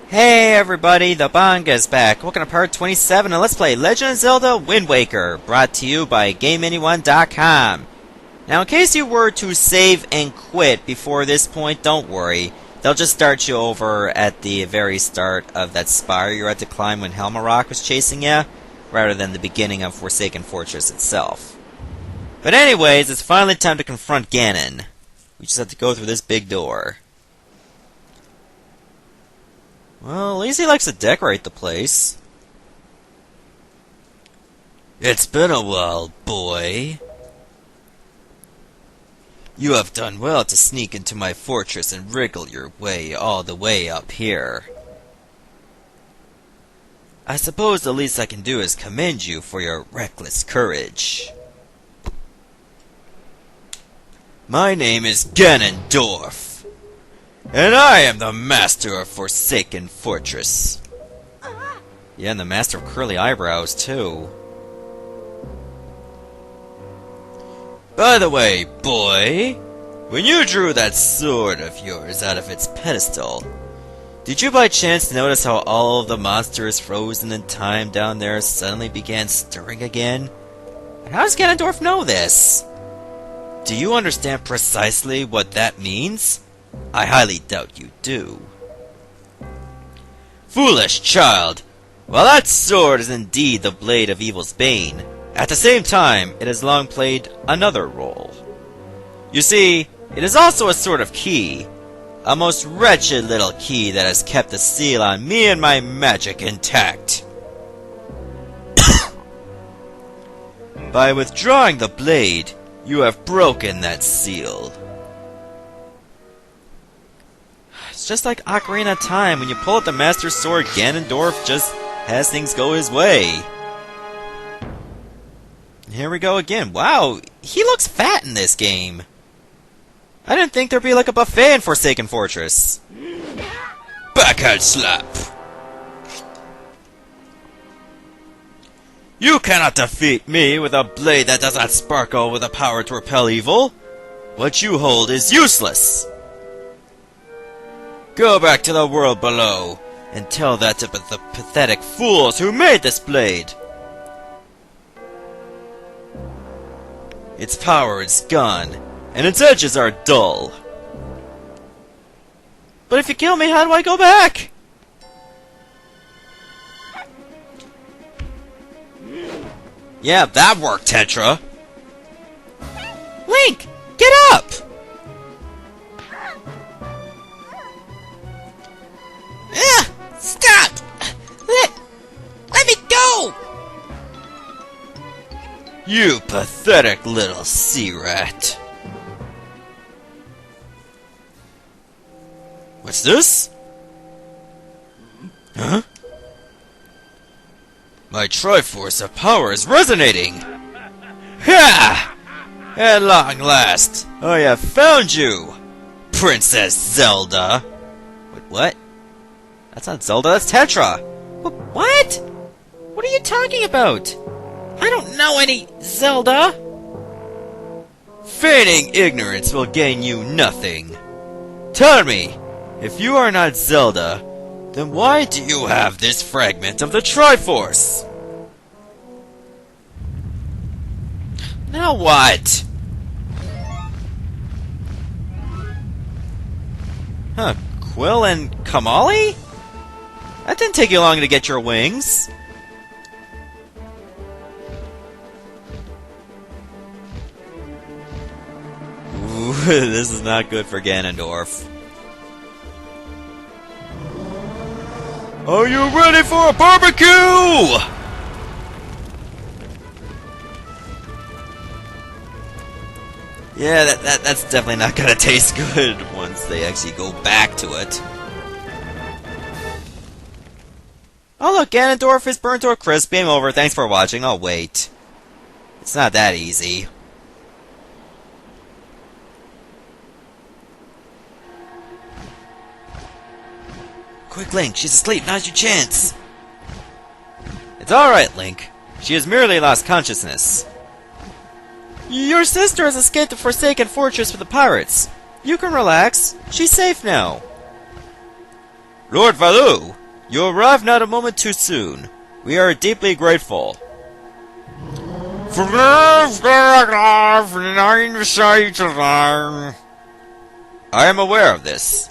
Hey everybody, the Banga's back. Welcome to part 27 and let's play Legend of Zelda Wind Waker, brought to you by GameAnyone.com. Now in case you were to save and quit before this point, don't worry. They'll just start you over at the very start of that spire you had to climb when Helmarok was chasing you, rather than the beginning of Forsaken Fortress itself. But anyways, it's finally time to confront Ganon. We just have to go through this big door. Well, at least he likes to decorate the place. It's been a while, boy. You have done well to sneak into my fortress and wriggle your way all the way up here. I suppose the least I can do is commend you for your reckless courage. My name is Ganondorf. And I am the master of Forsaken Fortress. Yeah, and the master of curly eyebrows, too. By the way, boy, when you drew that sword of yours out of its pedestal, did you by chance notice how all of the monsters frozen in time down there suddenly began stirring again? And how does Ganondorf know this? Do you understand precisely what that means? I highly doubt you do. Foolish child! While that sword is indeed the blade of evil's bane, at the same time it has long played another role. You see, it is also a sort of key, a most wretched little key that has kept the seal on me and my magic intact. By withdrawing the blade, you have broken that seal. It's just like Ocarina of Time. When you pull out the Master Sword, Ganondorf just has things go his way. Here we go again. Wow, he looks fat in this game. I didn't think there'd be like a buffet in Forsaken Fortress. Backhand slap! You cannot defeat me with a blade that does not sparkle with the power to repel evil. What you hold is useless. Go back to the world below, and tell that to the pathetic fools who made this blade. Its power is gone, and its edges are dull. But if you kill me, how do I go back? Yeah, that worked, Tetra. Link, get up! Stop! Let me go! You pathetic little sea rat. What's this? Huh? My Triforce of power is resonating! Ha! At long last, I have found you, Princess Zelda! Wait, what? That's not Zelda, that's Tetra! What? What are you talking about? I don't know any Zelda! Feigning ignorance will gain you nothing. Tell me, if you are not Zelda, then why do you have this fragment of the Triforce? Now what? Huh, Quill and Kamali? That didn't take you long to get your wings. Ooh, this is not good for Ganondorf. Are you ready for a barbecue? Yeah, that's definitely not gonna taste good once they actually go back to it. Oh look, Ganondorf is burnt to a crisp. Game over. Thanks for watching. Oh wait. It's not that easy. Quick, Link. She's asleep. Now's your chance. It's alright, Link. She has merely lost consciousness. Your sister has escaped the Forsaken Fortress with the pirates. You can relax. She's safe now. Lord Valu, you arrived not a moment too soon. We are deeply grateful. I am aware of this.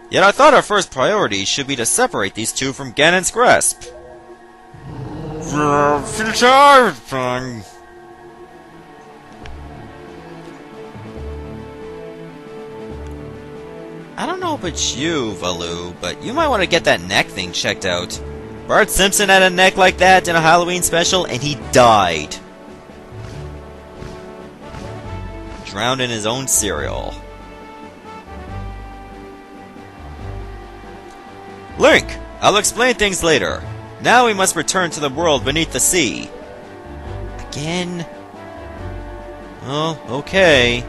Yet I thought our first priority should be to separate these two from Ganon's grasp. I don't know about you, Valu, but you might want to get that neck thing checked out. Bart Simpson had a neck like that in a Halloween special, and he died. Drowned in his own cereal. Link! I'll explain things later. Now we must return to the world beneath the sea. Again? Oh, okay.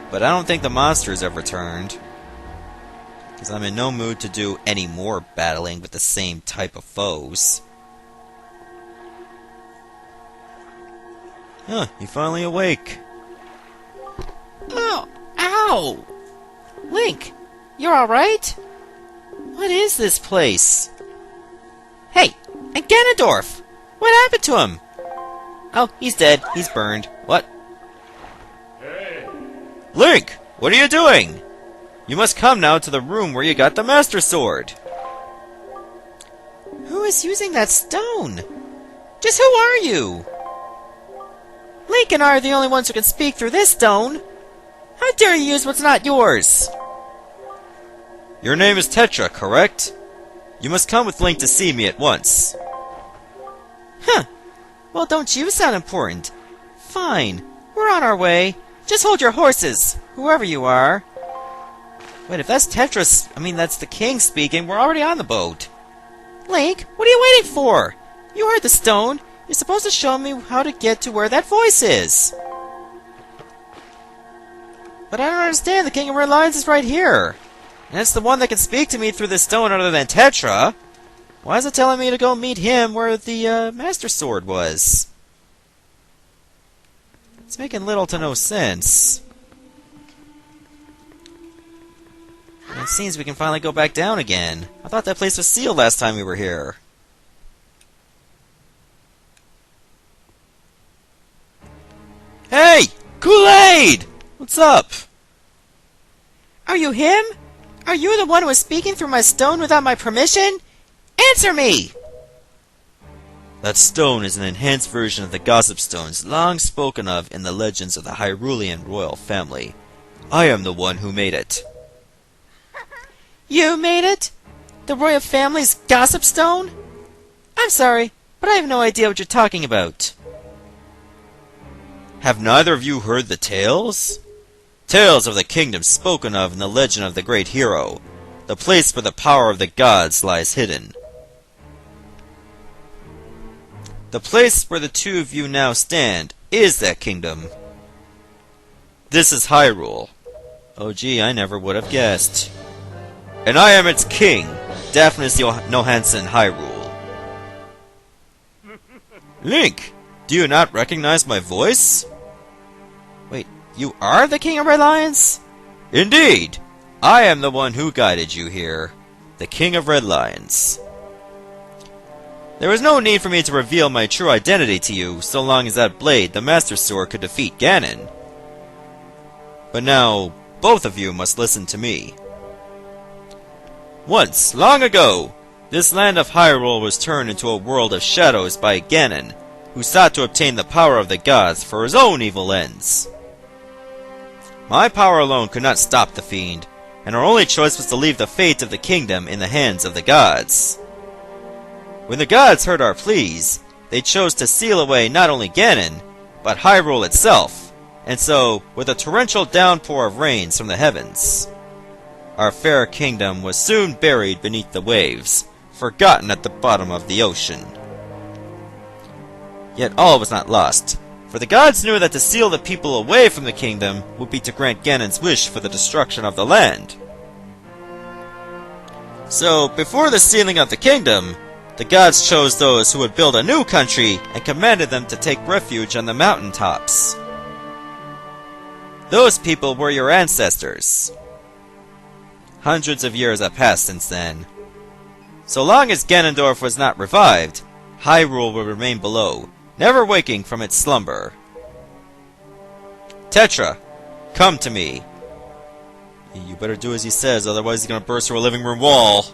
But I don't think the monsters have returned. Because I'm in no mood to do any more battling with the same type of foes. Huh, you finally awake. Oh, ow! Link, you're alright? What is this place? Hey, and Ganondorf! What happened to him? Oh, he's dead. He's burned. What? Hey! Link! What are you doing? You must come now to the room where you got the Master Sword. Who is using that stone? Just who are you? Link and I are the only ones who can speak through this stone. How dare you use what's not yours? Your name is Tetra, correct? You must come with Link to see me at once. Huh. Well, don't you sound important. Fine. We're on our way. Just hold your horses, whoever you are. Wait, if that's Tetra's... that's the king speaking, we're already on the boat. Link, what are you waiting for? You heard the stone. You're supposed to show me how to get to where that voice is. But I don't understand. The King of Red Lions is right here. And it's the one that can speak to me through the stone other than Tetra. Why is it telling me to go meet him where the Master Sword was? It's making little to no sense. And it seems we can finally go back down again. I thought that place was sealed last time we were here. Hey! Kool-Aid! What's up? Are you him? Are you the one who was speaking through my stone without my permission? Answer me! That stone is an enhanced version of the gossip stones long spoken of in the legends of the Hyrulean royal family. I am the one who made it. You made it? The royal family's gossip stone? I'm sorry, but I have no idea what you're talking about. Have neither of you heard the tales? Tales of the kingdom spoken of in the legend of the great hero, the place where the power of the gods lies hidden. The place where the two of you now stand is that kingdom. This is Hyrule. Oh gee, I never would have guessed. And I am its king, Daphnis Johansson Hyrule. Link, do you not recognize my voice? Wait, you are the King of Red Lions? Indeed! I am the one who guided you here, the King of Red Lions. There was no need for me to reveal my true identity to you so long as that blade, the Master Sword, could defeat Ganon. But now, both of you must listen to me. Once, long ago, this land of Hyrule was turned into a world of shadows by Ganon, who sought to obtain the power of the gods for his own evil ends. My power alone could not stop the fiend, and our only choice was to leave the fate of the kingdom in the hands of the gods. When the gods heard our pleas, they chose to seal away not only Ganon, but Hyrule itself, and so, with a torrential downpour of rains from the heavens, our fair kingdom was soon buried beneath the waves, forgotten at the bottom of the ocean. Yet all was not lost, for the gods knew that to seal the people away from the kingdom would be to grant Ganon's wish for the destruction of the land. So, before the sealing of the kingdom, the gods chose those who would build a new country and commanded them to take refuge on the mountaintops. Those people were your ancestors. Hundreds of years have passed since then, So long as Ganondorf was not revived, Hyrule will remain below, never waking from its slumber. Tetra, come to me. You better do as he says, otherwise he's gonna burst through a living room wall.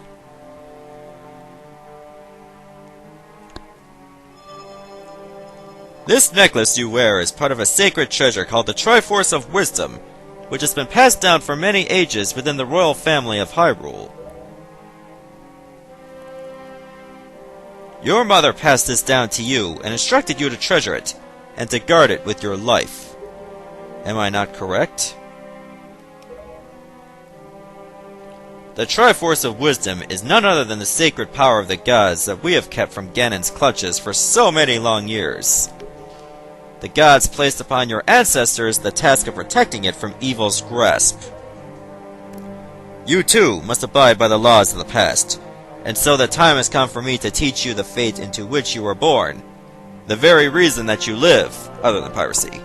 This necklace you wear is part of a sacred treasure called the Triforce of Wisdom, which has been passed down for many ages within the royal family of Hyrule. Your mother passed this down to you and instructed you to treasure it, and to guard it with your life. Am I not correct? The Triforce of Wisdom is none other than the sacred power of the gods that we have kept from Ganon's clutches for so many long years. The gods placed upon your ancestors the task of protecting it from evil's grasp. You too must abide by the laws of the past, and so the time has come for me to teach you the fate into which you were born, the very reason that you live, other than piracy.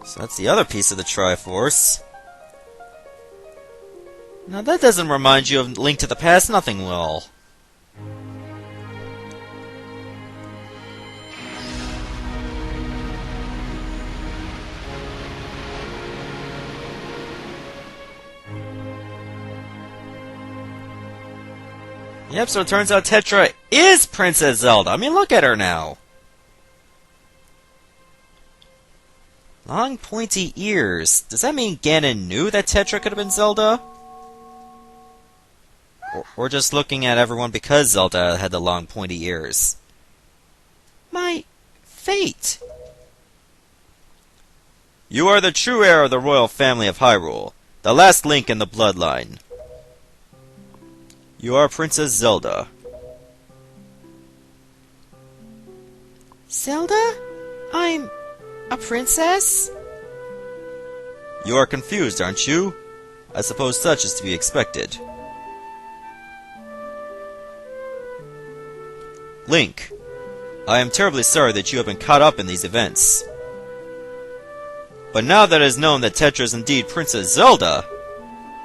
So that's the other piece of the Triforce. Now that doesn't remind you of Link to the Past, nothing will. Yep, so it turns out Tetra is Princess Zelda. I mean, look at her now. Long pointy ears. Does that mean Ganon knew that Tetra could have been Zelda? Or just looking at everyone because Zelda had the long pointy ears? My fate. You are the true heir of the royal family of Hyrule, the last link in the bloodline. You are Princess Zelda. Zelda? I'm a princess? You are confused, aren't you? I suppose such is to be expected. Link, I am terribly sorry that you have been caught up in these events. But now that it is known that Tetra is indeed Princess Zelda,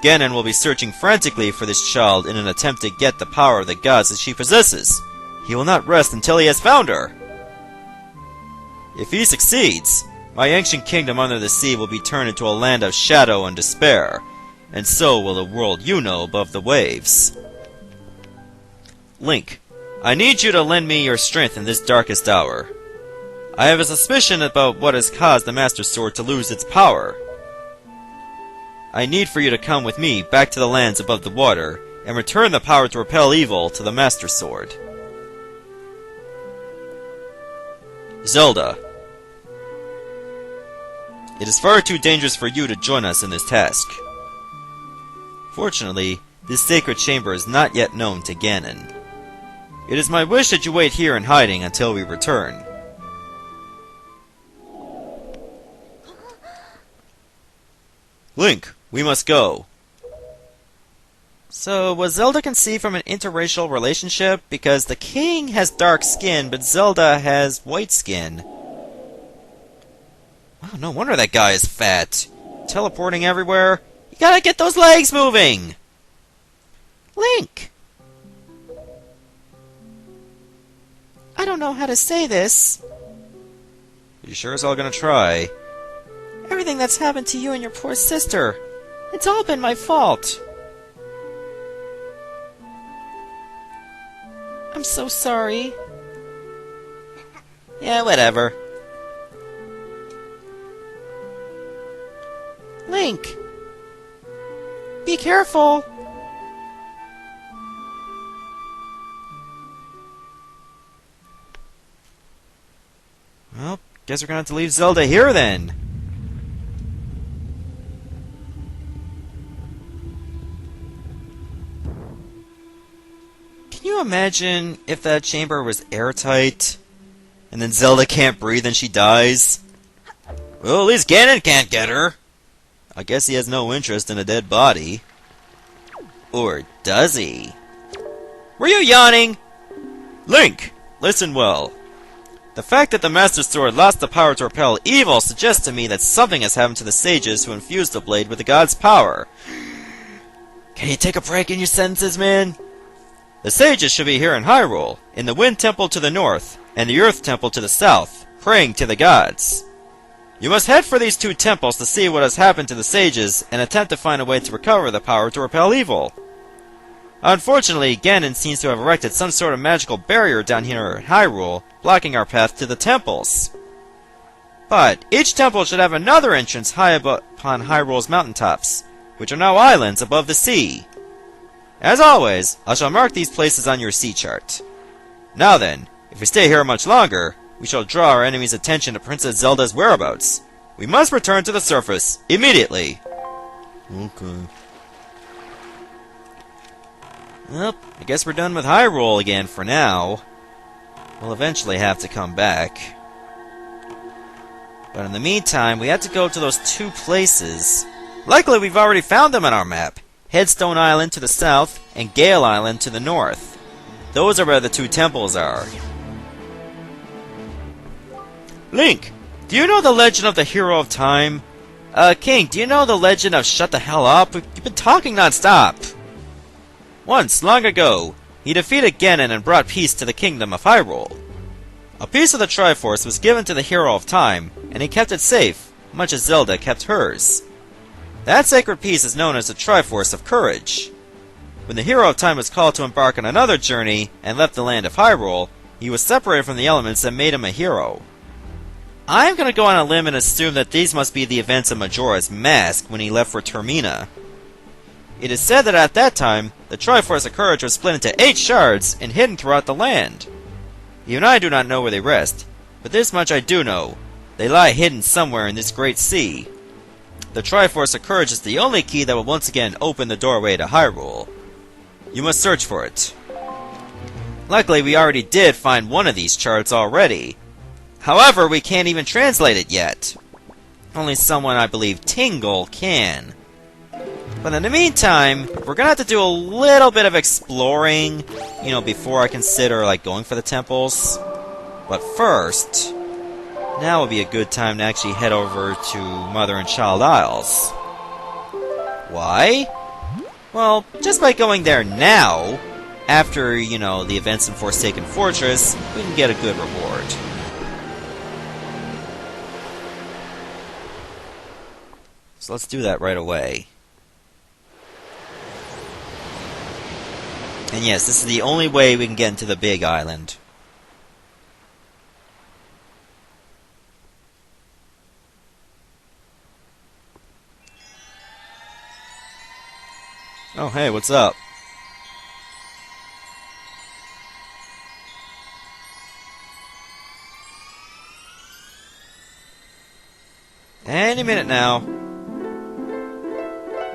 Ganon will be searching frantically for this child in an attempt to get the power of the gods that she possesses. He will not rest until he has found her. If he succeeds, my ancient kingdom under the sea will be turned into a land of shadow and despair, and so will the world you know above the waves. Link, I need you to lend me your strength in this darkest hour. I have a suspicion about what has caused the Master Sword to lose its power. I need for you to come with me back to the lands above the water, and return the power to repel evil to the Master Sword. Zelda, it is far too dangerous for you to join us in this task. Fortunately, this sacred chamber is not yet known to Ganon. It is my wish that you wait here in hiding until we return. Link, we must go. So, was Zelda conceived from an interracial relationship? Because the king has dark skin, but Zelda has white skin. Wow, no wonder that guy is fat. Teleporting everywhere. You gotta get those legs moving! Link! I don't know how to say this. You sure as hell gonna try. Everything that's happened to you and your poor sister, it's all been my fault. I'm so sorry. Yeah, whatever. Link! Be careful! Well, guess we're gonna have to leave Zelda here then. Can you imagine if that chamber was airtight, and then Zelda can't breathe and she dies? Well, at least Ganon can't get her. I guess he has no interest in a dead body. Or does he? Were you yawning? Link, listen well. The fact that the Master Sword lost the power to repel evil suggests to me that something has happened to the sages who infused the blade with the god's power. Can you take a break in your sentences, man? The sages should be here in Hyrule, in the Wind Temple to the north, and the Earth Temple to the south, praying to the gods. You must head for these two temples to see what has happened to the sages and attempt to find a way to recover the power to repel evil. Unfortunately, Ganon seems to have erected some sort of magical barrier down here in Hyrule, blocking our path to the temples. But each temple should have another entrance high upon Hyrule's mountaintops, which are now islands above the sea. As always, I shall mark these places on your sea chart. Now then, if we stay here much longer, we shall draw our enemy's attention to Princess Zelda's whereabouts. We must return to the surface, immediately. Okay. Well, I guess we're done with Hyrule again for now. We'll eventually have to come back. But in the meantime, we have to go to those two places. Luckily, we've already found them on our map. Headstone Island to the south, and Gale Island to the north. Those are where the two temples are. Link, do you know the legend of the Hero of Time? King, do you know the legend of Shut the Hell Up? You've been talking non-stop. Once, long ago, he defeated Ganon and brought peace to the kingdom of Hyrule. A piece of the Triforce was given to the Hero of Time, and he kept it safe, much as Zelda kept hers. That sacred piece is known as the Triforce of Courage. When the Hero of Time was called to embark on another journey and left the land of Hyrule, he was separated from the elements that made him a hero. I'm going to go on a limb and assume that these must be the events of Majora's Mask when he left for Termina. It is said that at that time, the Triforce of Courage was split into 8 shards and hidden throughout the land. Even I do not know where they rest, but this much I do know. They lie hidden somewhere in this great sea. The Triforce of Courage is the only key that will once again open the doorway to Hyrule. You must search for it. Luckily, we already did find one of these charts already. However, we can't even translate it yet. Only someone, I believe, Tingle, can. But in the meantime, we're gonna have to do a little bit of exploring, before I consider, going for the temples. But first, now would be a good time to actually head over to Mother and Child Isles. Why? Well, just by going there now, after, the events in Forsaken Fortress, we can get a good reward. So let's do that right away. And yes, this is the only way we can get into the big island. Oh, hey, what's up? Any minute now.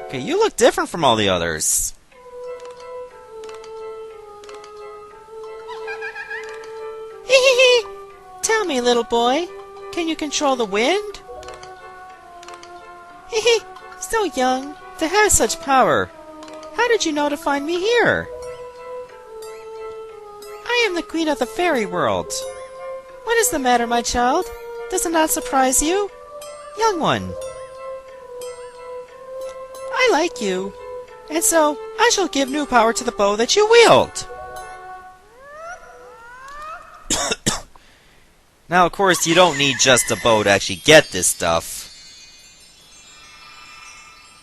Okay, you look different from all the others. Tell me, little boy, can you control the wind? So young to have such power. How did you know to find me here? I am the queen of the fairy world. What is the matter, my child? Does it not surprise you? Young one. I like you, and so I shall give new power to the bow that you wield. Now, of course, you don't need just a bow to actually get this stuff.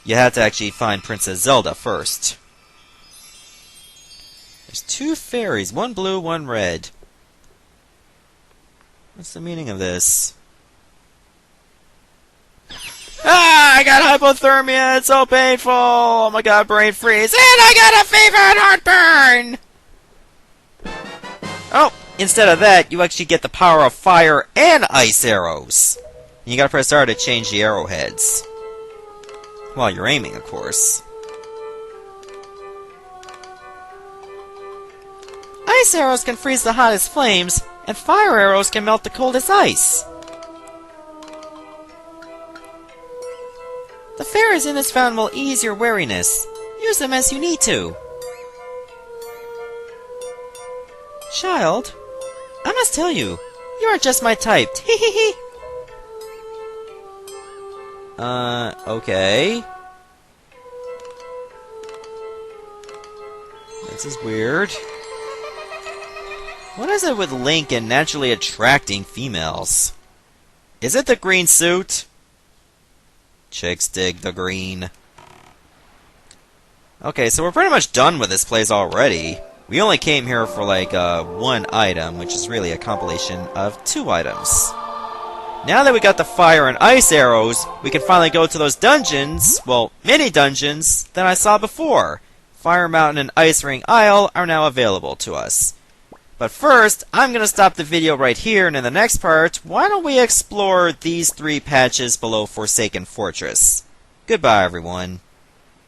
You have to actually find Princess Zelda first. There's 2 fairies, one blue, one red. What's the meaning of this? Ah, I got hypothermia, it's so painful! Oh my god, brain freeze, and I got a fever and heartburn! Oh! Instead of that, you actually get the power of fire and ice arrows. You gotta press R to change the arrowheads. While you're aiming, of course. Ice arrows can freeze the hottest flames, and fire arrows can melt the coldest ice. The fairies in this fountain will ease your weariness. Use them as you need to. Child, I must tell you, You aren't just my type. Hehehe. Okay. This is weird. What is it with Lincoln naturally attracting females? Is it the green suit? Chicks dig the green. Okay, so we're pretty much done with this place already. We only came here for like one item, which is really a compilation of 2 items. Now that we got the fire and ice arrows, we can finally go to those dungeons, well, mini dungeons, that I saw before. Fire Mountain and Ice Ring Isle are now available to us. But first, I'm going to stop the video right here, and in the next part, why don't we explore these 3 patches below Forsaken Fortress. Goodbye, everyone.